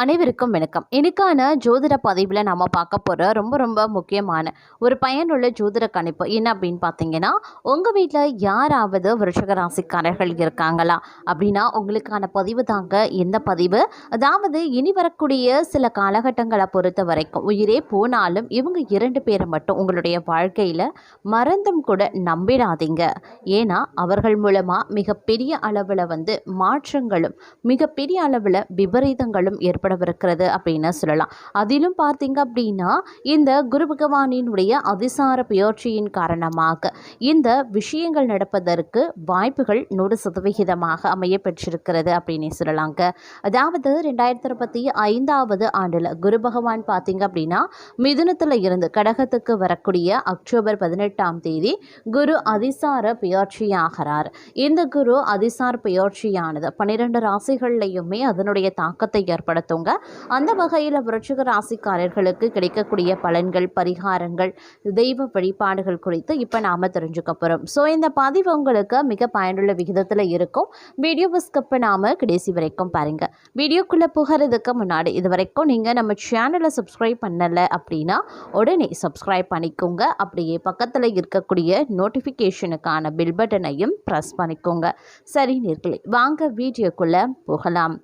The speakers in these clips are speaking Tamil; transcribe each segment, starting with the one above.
அனைவருக்கும் வணக்கம். இன்னைக்கான ஜோதிட பதிவில் நம்ம பார்க்க போகிற ரொம்ப ரொம்ப முக்கியமான ஒரு பயனுள்ள ஜோதிட கணிப்பு என்ன அப்படின்னு பார்த்தீங்கன்னா, உங்கள் வீட்டில் யாராவது விருச்சிக ராசிக்காரர்கள் இருக்காங்களா அப்படின்னா உங்களுக்கான பதிவு தாங்க இந்த பதிவு. அதாவது இனி வரக்கூடிய சில காலகட்டங்களை பொறுத்த வரைக்கும் உயிரே போனாலும் இவங்க 2 பேரை மட்டும் உங்களுடைய வாழ்க்கையில் மறந்தும் கூட நம்பிடாதீங்க. ஏன்னா அவர்கள் மூலமாக மிகப்பெரிய அளவில் மாற்றங்களும் மிகப்பெரிய அளவில் விபரீதங்களும் ஏற்படவிருக்கிறது அப்படின்னு சொல்லலாம். அதிலும் பார்த்தீங்க அப்படின்னா இந்த குரு பகவானினுடைய அதிசார பெயர்ச்சியின் காரணமாக இந்த விஷயங்கள் நடப்பதற்கு வாய்ப்புகள் 100% அமைய பெற்றிருக்கிறது அப்படின்னு சொல்லலாங்க. அதாவது 2025 ஆண்டில் குரு பகவான் பார்த்தீங்க அப்படின்னா மிதுனத்தில் இருந்து கடகத்துக்கு வரக்கூடிய அக்டோபர் 18 குரு அதிசார பெயர்ச்சியாகிறார். இந்த குரு அதிசார பெயர்ச்சியானது 12 ராசிகள்லையுமே அதனுடைய தாக்கத்தை ஏற்படுத்துங்க. அந்த வகையில் விருச்சிக ராசிக்காரர்களுக்கு கிடைக்கக்கூடிய பலன்கள், பரிகாரங்கள், தெய்வ வழிபாடுகள் குறித்து இப்போ நாம் தெரிஞ்சுக்க போகிறோம். ஸோ இந்த பதிவு உங்களுக்கு மிக பயனுள்ள விகிதத்தில் இருக்கும். வீடியோவை ஸ்கிப் பண்ணாமல் கடைசி வரைக்கும் பாருங்கள். வீடியோக்குள்ளே போகிறதுக்கு முன்னாடி இது வரைக்கும் நீங்கள் நம்ம சேனலை சப்ஸ்கிரைப் பண்ணலை அப்படின்னா உடனே சப்ஸ்கிரைப் பண்ணிக்கோங்க. அப்படியே பக்கத்தில் இருக்கக்கூடிய நோட்டிஃபிகேஷனுக்கான பில் பட்டனையும் ப்ரெஸ் பண்ணிக்கோங்க. சரி நேர்களே, வாங்க வீடியோக்குள்ளே போகலாம்.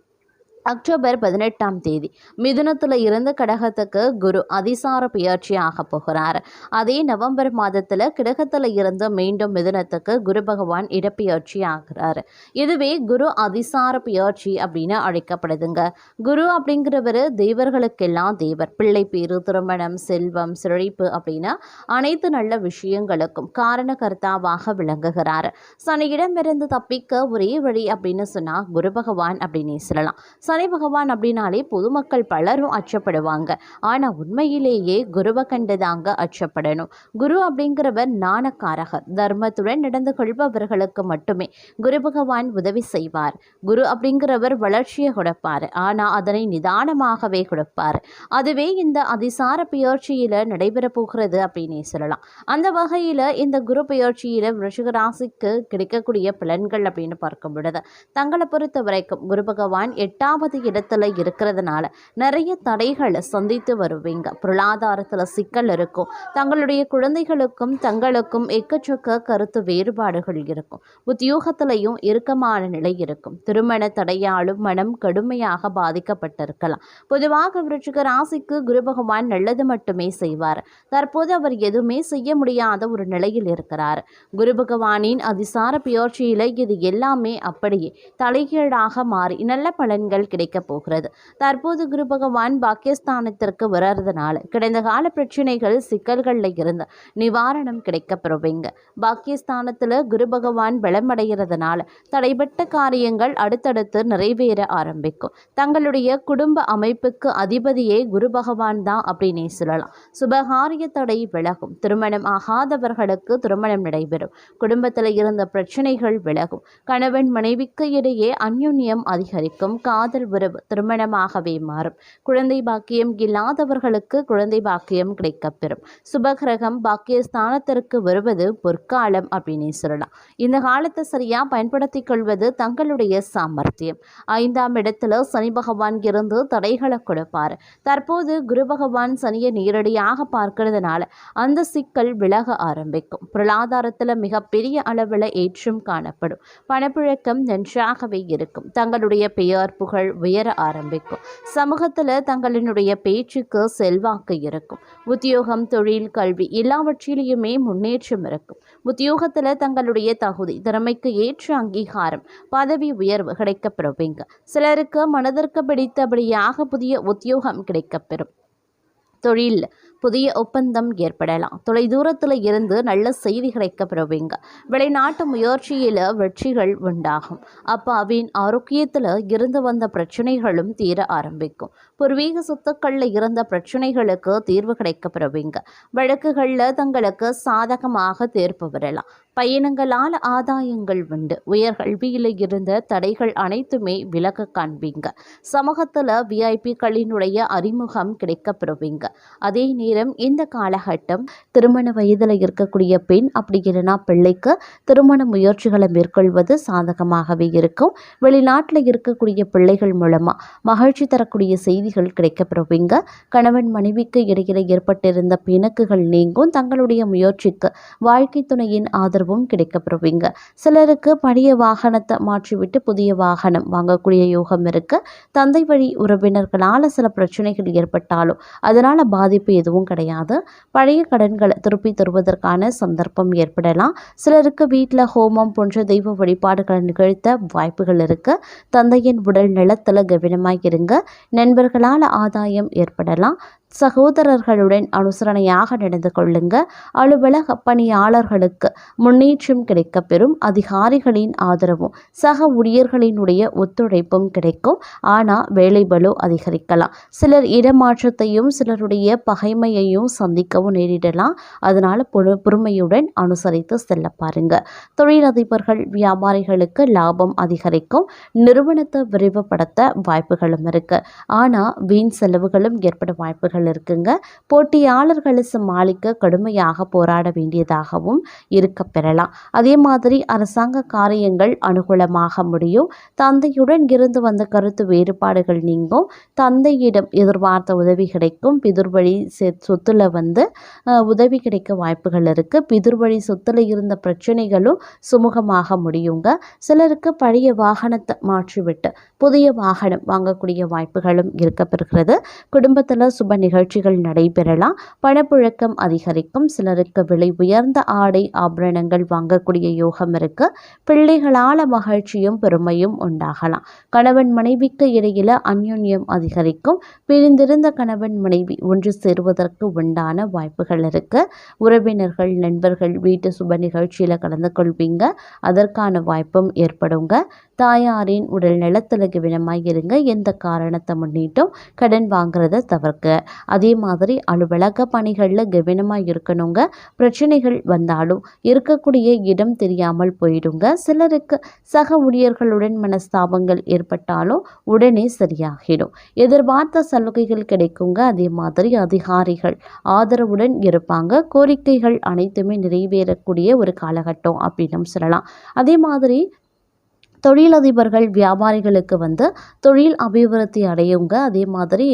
அக்டோபர் 18 மிதுனத்தில் இருந்து கடகத்துக்கு குரு அதிசார பெயர்ச்சி ஆக போகிறார். அதே நவம்பர் மாதத்தில் கடகத்தில் இருந்து மீண்டும் மிதுனத்துக்கு குரு பகவான் இடப்பெயர்ச்சி ஆகிறார். இதுவே குரு அதிசார பெயர்ச்சி அப்படின்னு அழைக்கப்படுதுங்க. குரு அப்படிங்கிறவர் தேவர்களுக்கெல்லாம் தேவர். பிள்ளை பேரு, திருமணம், செல்வம், செழிப்பு அப்படின்னு அனைத்து நல்ல விஷயங்களுக்கும் காரணகர்த்தாவாக விளங்குகிறார். சனியிடமிருந்து தப்பிக்க ஒரே வழி அப்படின்னு சொன்னால் குரு பகவான் அப்படின்னு சொல்லலாம். சனி பகவான் அப்படின்னாலே பொதுமக்கள் பலரும் அச்சப்படுவாங்க. ஆனால் உண்மையிலேயே குருவை கண்டுதாங்க அச்சப்படணும். குரு அப்படிங்கிறவர் ஞானக்காரகர். தர்மத்துடன் நடந்து கொள்பவர்களுக்கு மட்டுமே குரு பகவான் உதவி செய்வார். குரு அப்படிங்கிறவர் வளர்ச்சியை கொடுப்பார், ஆனால் அதனை நிதானமாகவே கொடுப்பார். அதுவே இந்த அதிசார பெயர்ச்சியில் நடைபெற போகிறது அப்படின்னே சொல்லலாம். அந்த வகையில் இந்த குரு பெயர்ச்சியில் விருச்சிக ராசிக்கு கிடைக்கக்கூடிய பலன்கள் அப்படின்னு பார்க்கும் பொழுது தங்களை பொறுத்த வரைக்கும் குரு பகவான் 8வது இடத்துல இருக்கிறதுனால நிறைய தடைகளை சந்தித்து வருவீங்க. பொருளாதாரத்தில் சிக்கல் இருக்கும். தங்களுடைய குழந்தைகளுக்கும் தங்களுக்கும் எக்கச்சக்க கருத்து வேறுபாடுகள் இருக்கும். உத்தியோகத்திலையும் இறுக்கமான நிலை இருக்கும். திருமண தடையாலும் மனம் கடுமையாக பாதிக்கப்பட்டிருக்கலாம். பொதுவாக விருச்சிக ராசிக்கு குரு பகவான் நல்லது மட்டுமே செய்வார். தற்போது அவர் எதுவுமே செய்ய முடியாத ஒரு நிலையில் இருக்கிறார். குரு பகவானின் அதிசார பெயர்ச்சியில இது எல்லாமே அப்படியே தலைகீழாக மாறி நல்ல பலன்கள் கிடைக்க போகிறது. தற்போது குரு பகவான் பாக்கியஸ்தானத்திற்கு வர்றதுனால கடந்த கால பிரச்சனைகள், சிக்கல்கள்ல இருந்து நிவாரணம் கிடைக்க பெறுவீங்க. பாக்கியஸ்தானத்துல குரு பகவான் பலமடைகிறதுனால தடைபட்ட காரியங்கள் அடுத்தடுத்து நிறைவேற ஆரம்பிக்கும். தங்களுடைய குடும்ப அமைப்புக்கு அதிபதியே குரு பகவான் தான் அப்படின்னே சொல்லலாம். சுபகாரிய தடை விலகும். திருமணம் ஆகாதவர்களுக்கு திருமணம் நடைபெறும். குடும்பத்தில் இருந்த பிரச்சனைகள் விலகும். கணவன் மனைவிக்கு இடையே அந்யுன்யம் அதிகரிக்கும். காதல் உறவு திருமணமாகவே மாறும். குழந்தை பாக்கியம் இல்லாதவர்களுக்கு குழந்தை பாக்கியம் கிடைக்கப்பெறும். சுபகிரகம் பாக்கியஸ்தானத்திற்கு வருவது பொற்காலம் அப்படின்னு சொல்லலாம். இந்த காலத்தை சரியா பயன்படுத்திக் கொள்வது தங்களுடைய சாமர்த்தியம். 5ஆம் இடத்துல சனி பகவான் இருந்து தடைகளை கொடுப்பார். தற்போது குரு பகவான் சனியை நேரடியாக பார்க்கிறதுனால அந்த சிக்கல் விலக ஆரம்பிக்கும். பொருளாதாரத்தில் மிகப்பெரிய அளவில் ஏற்றம் காணப்படும். பணப்புழக்கம் நன்றாகவே இருக்கும். தங்களுடைய பெயர் புகழ் உயர ஆரம்பிக்கும். சமூகத்தில் தங்களினுடைய பேச்சுக்கு செல்வாக்கு இருக்கும். உத்தியோகம், தொழில், கல்வி எல்லாவற்றிலேயுமே முன்னேற்றம் இருக்கும். உத்தியோகத்தில் தங்களுடைய தகுதி, திறமைக்கு ஏற்ற அங்கீகாரம், பதவி உயர்வு கிடைக்கப்பெறுவீங்க. சிலருக்கு மனதிற்கு பிடித்தபடியாக புதிய உத்தியோகம் கிடைக்கப்பெறும். தொழில் புதிய ஒப்பந்தம் ஏற்படலாம். தொலைதூரத்தில் இருந்து நல்ல செய்தி கிடைக்கப்பெறுவீங்க. வெளிநாட்டு முயற்சியில் வெற்றிகள் உண்டாகும். அப்பாவின் ஆரோக்கியத்தில் இருந்து வந்த பிரச்சனைகளும் தீர ஆரம்பிக்கும். பூர்வீக சொத்துக்களில் இருந்த பிரச்சனைகளுக்கு தீர்வு கிடைக்கப்பெறுவீங்க. வழக்குகளில் தங்களுக்கு சாதகமாக தீர்ப்பு வரலாம். பயணங்களால் ஆதாயங்கள் உண்டு. உயர்கல்வியில் இருந்த தடைகள் அனைத்துமே விலக காண்பீங்க. சமூகத்தில் விஐபிக்களினுடைய அறிமுகம் கிடைக்கப்பெறுவீங்க. அதே நேரம் இந்த காலகட்டம் திருமண வயதில் இருக்கக்கூடிய பெண் அப்படி இல்லைன்னா பிள்ளைக்கு திருமண முயற்சிகளை மேற்கொள்வது சாதகமாகவே இருக்கும். வெளிநாட்டில் இருக்கக்கூடிய பிள்ளைகள் மூலமாக மகிழ்ச்சி தரக்கூடிய செய்திகள் கிடைக்கப்பெறுவீங்க. கணவன் மனைவிக்கு இடையில ஏற்பட்டிருந்த பிணக்குகள் நீங்கும். தங்களுடைய முயற்சிக்கு வாழ்க்கை துணையின் ஆதரவும் கிடைக்கப்பெறுவீங்க. சிலருக்கு பழைய வாகனத்தை மாற்றிவிட்டு புதிய வாகனம் வாங்கக்கூடிய யோகம் இருக்கு. தந்தை வழி உறவினர்களால் சில பிரச்சனைகள் ஏற்பட்டாலும் அதனால பாதிப்பு எதுவும் கிடையாது. பழைய கடன்களை திருப்பி தருவதற்கான சந்தர்ப்பம் ஏற்படலாம். சிலருக்கு வீட்டில் ஹோமம் போன்ற தெய்வ வழிபாடுகளை நிகழ்த்த வாய்ப்புகள் இருக்கு. தந்தையின் உடல் நலத்தில் கவனமாக இருங்க. நண்பர்களால் ஆதாயம் ஏற்படலாம். சகோதரர்களுடன் அனுசரணையாக நடந்து கொள்ளுங்க. அலுவலக பணியாளர்களுக்கு முன்னேற்றம் கிடைக்கப்பெறும். அதிகாரிகளின் ஆதரவும் சக ஊழியர்களினுடைய ஒத்துழைப்பும் கிடைக்கும். ஆனால் வேலை பளு அதிகரிக்கலாம். சிலர் இடமாற்றத்தையும் சிலருடைய பகைமையையும் சந்திக்கவும் நேரிடலாம். அதனால பொறுமையுடன் அனுசரித்து செல்ல பாருங்க. தொழிலதிபர்கள் வியாபாரிகளுக்கு லாபம் அதிகரிக்கும். நிறுவனத்தை விரிவுபடுத்த வாய்ப்புகளும் இருக்கு. ஆனால் வீண் செலவுகளும் ஏற்பட வாய்ப்புகள் இருக்குங்க. போட்டியாளர்களை சமாளிக்க கடுமையாக போராட வேண்டியதாகவும் இருக்க பெறலாம். அதே மாதிரி அரசாங்க காரியங்கள் அனுகூலமாக முடியும். தந்தையுடன் இருந்து வந்த கருத்து வேறுபாடுகள் நீங்கும். தந்தையிடம் எதிர்பார்த்த உதவி கிடைக்கும். பிதுர்வழி சொத்துல உதவி கிடைக்க வாய்ப்புகள் இருக்கு. பிதுர்வழி சொத்துல இருந்த பிரச்சனைகளும் சுமூகமாக முடியுங்க. சிலருக்கு பழைய வாகனத்தை மாற்றிவிட்டு புதிய வாகனம் வாங்கக்கூடிய வாய்ப்புகளும் இருக்க பெறுகிறது. குடும்பத்தில் சுப நிகழ்ச்சிகள் நடைபெறலாம். பணப்புழக்கம் அதிகரிக்கும். சிலருக்கு விலை உயர்ந்த ஆடை ஆபரணங்கள் வாங்கக்கூடிய யோகம் இருக்கு. பிள்ளைகளால் மகிழ்ச்சியும் பெருமையும் உண்டாகலாம். கணவன் மனைவிக்கு இடையில அந்யோன்யம் அதிகரிக்கும். பிரிந்திருந்த கணவன் மனைவி ஒன்று சேருவதற்கு உண்டான வாய்ப்புகள் இருக்கு. உறவினர்கள் நண்பர்கள் வீட்டு சுப நிகழ்ச்சியில கலந்து கொள்வீங்க. அதற்கான வாய்ப்பும் ஏற்படுங்க. தாயாரின் உடல் நலத்தில் கவனமாக இருங்க. எந்த காரணத்தை முன்னிட்டும் கடன் வாங்குறத தவிர்க்க. அதே மாதிரி அலுவலக பணிகளில் கவனமாக இருக்கணுங்க. பிரச்சனைகள் வந்தாலும் இருக்கக்கூடிய இடம் தெரியாமல் போயிடுங்க. சிலருக்கு சக ஊழியர்களுடன் மனஸ்தாபங்கள் ஏற்பட்டாலும் உடனே சரியாகிடும். எதிர்பார்த்த சலுகைகள் கிடைக்குங்க. அதே மாதிரி அதிகாரிகள் ஆதரவுடன் இருப்பாங்க. கோரிக்கைகள் அனைத்துமே நிறைவேறக்கூடிய ஒரு காலகட்டம் அப்படின்னு சொல்லலாம். அதே மாதிரி தொழிலதிபர்கள் வியாபாரிகளுக்கு தொழில் அபிவிருத்தி அடையுங்க. அதே மாதிரி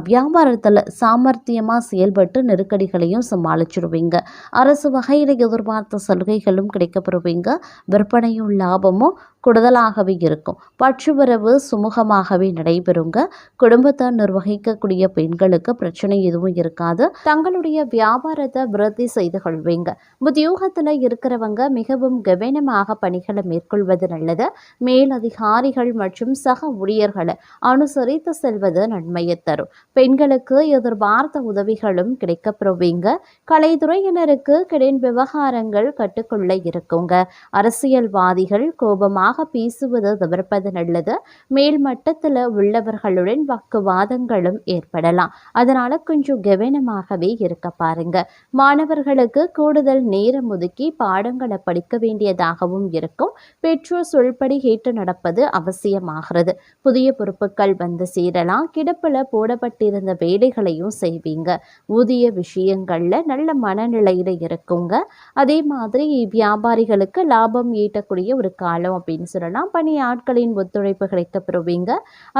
வியாபாரத்தில் சாமர்த்தியமாக செயல்பட்டு நெருக்கடிகளையும் சமாளிச்சிடுவீங்க. அரசு வகையில் எதிர்பார்த்த சலுகைகளும் கிடைக்கப்பெறுவீங்க. விற்பனையும் லாபமும் கூடுதலாகவே இருக்கும். பற்றுவரவு சுமூகமாகவே நடைபெறுங்க. குடும்பத்தை நிர்வகிக்கக்கூடிய பெண்களுக்கு பிரச்சனை எதுவும் இருக்காது. தங்களுடைய வியாபாரத்தை விருத்தி செய்து கொள்வீங்க. உத்தியோகத்தில் இருக்கிறவங்க மிகவும் கவனமாக பணிகளை மேற்கொள்வது நல்லது. மேலதிகாரிகள் மற்றும் சக ஊழியர்களை அனுசரித்து செல்வது நன்மையை தரும். பெண்களுக்கு எதிர்பார்த்த உதவிகளும் கிடைக்கப்பெறுவீங்க. கலைத்துறையினருக்கு கடன் விவகாரங்கள் கட்டுக்குள்ள இருக்குங்க. அரசியல்வாதிகள் கோபமாக பேசுவது தவிர்ப்பது நல்லது. மேல்மட்டத்தில் உள்ளவர்களுடன் வாக்குவாதங்களும் ஏற்படலாம். அதனால கொஞ்சம் கவனமாகவே இருக்க பாருங்க. மாணவர்களுக்கு கூடுதல் நேரம் ஒதுக்கி பாடங்களை படிக்க வேண்டியதாகவும் இருக்கும். பெற்றோர் சொல்படி கேட்டு நடப்பது அவசியமாகிறது. புதிய பொறுப்புகள் சேரலாம். கிடப்பில் போடப்பட்டிருந்த வேலைகளையும் செய்வீங்க. ஊதிய விஷயங்கள்ல நல்ல மனநிலையில இருக்குங்க. அதே மாதிரி வியாபாரிகளுக்கு லாபம் ஈட்டக்கூடிய ஒரு காலம் அப்படின்னு சொல்லலாம். பணி ஆட்களின் ஒத்துழைப்பு கிடைக்கப்பெறுவீங்க.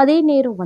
அதே நேரம்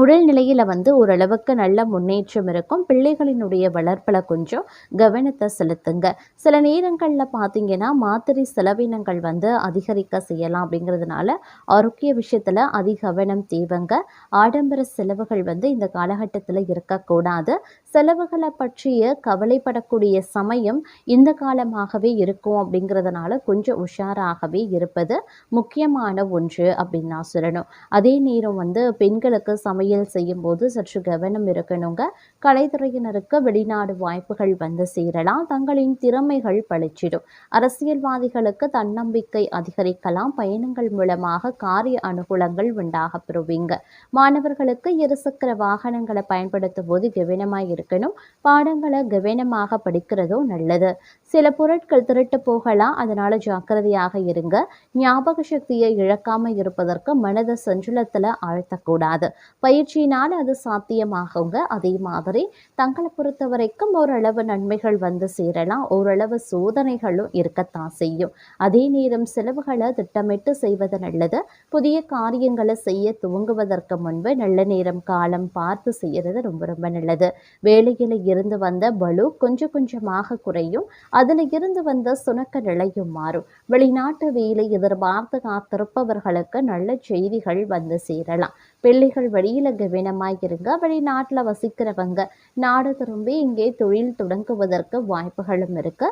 உடல்நிலையில் ஓரளவுக்கு நல்ல முன்னேற்றம் இருக்கும். பிள்ளைகளினுடைய வளர்ப்பில் கொஞ்சம் கவனத்தை செலுத்துங்க. சில நேரங்களில் பார்த்தீங்கன்னா மாத்திரை செலவினங்கள் அதிகரிக்க செய்யலாம். அப்படிங்கிறதுனால ஆரோக்கிய விஷயத்தில் அதிக கவனம் தேவைங்க. ஆடம்பர செலவுகள் இந்த காலகட்டத்தில் இருக்கக்கூடாது. செலவுகளை பற்றிய கவலைப்படக்கூடிய சமயம் இந்த காலமாகவே இருக்கும். அப்படிங்கிறதுனால கொஞ்சம் உஷாராகவே இருப்பது முக்கியமான ஒன்று அப்படின்னு நான் சொல்லணும். அதே நேரம் பெண்களுக்கு சமையல் செய்யும் போது சற்று கவனம் இருக்கணுங்க. கலைத்துறையினருக்கு வெளிநாடு வாய்ப்புகள் சேரலாம். தங்களின் திறமைகள் பளிச்சிடும். அரசியல்வாதிகளுக்கு தன்னம்பிக்கை அதிகரிக்கலாம். பயணங்கள் மூலமாக காரிய அனுகூலங்கள் உண்டாக பெறுவீங்க. மாணவர்களுக்கு இருசக்கர வாகனங்களை பயன்படுத்தும் போது கவனமாக இருக்கணும். பாடங்களை கவனமாக படிக்கிறதும் நல்லது. சில பொருட்கள் திருட்டு போகலாம். அதனால ஜாக்கிரதையாக இருங்க. ஞாபக சக்தியை இழக்காம இருப்பதற்கு மனத சஞ்சலத்தில் ஆழ்த்தக்கூடாது. பயிற்சியினால் அது சாத்தியமாகுங்க. அதே மாதிரி தங்களை பொறுத்த வரைக்கும் ஓரளவு நன்மைகள் வந்து சேரலாம், ஓரளவு சோதனைகளும் இருக்கத்தான் செய்யும். அதே நேரம் செலவுகளை திட்டமிட்டு செய்வது நல்லது. புதிய காரியங்களை செய்ய துவங்குவதற்கு முன்பு நல்ல நேரம் காலம் பார்த்து செய்யறது ரொம்ப ரொம்ப நல்லது. வேலையில இருந்து வந்த பளு கொஞ்சம் கொஞ்சமாக குறையும். அதுல இருந்து வந்த சுணக்க நிலையும் மாறும். வெளிநாட்டு வேலை எதிர்பார்த்து காத்திருப்பவர்களுக்கு நல்ல செய்திகள் வந்து சேரலாம். பிள்ளைகள் வழியில கவனமாய் இருங்க. வெளிநாட்டுல வசிக்கிறவங்க நாடு திரும்பி இங்கே தொழில் தொடங்குவதற்கு வாய்ப்புகளும் இருக்கு.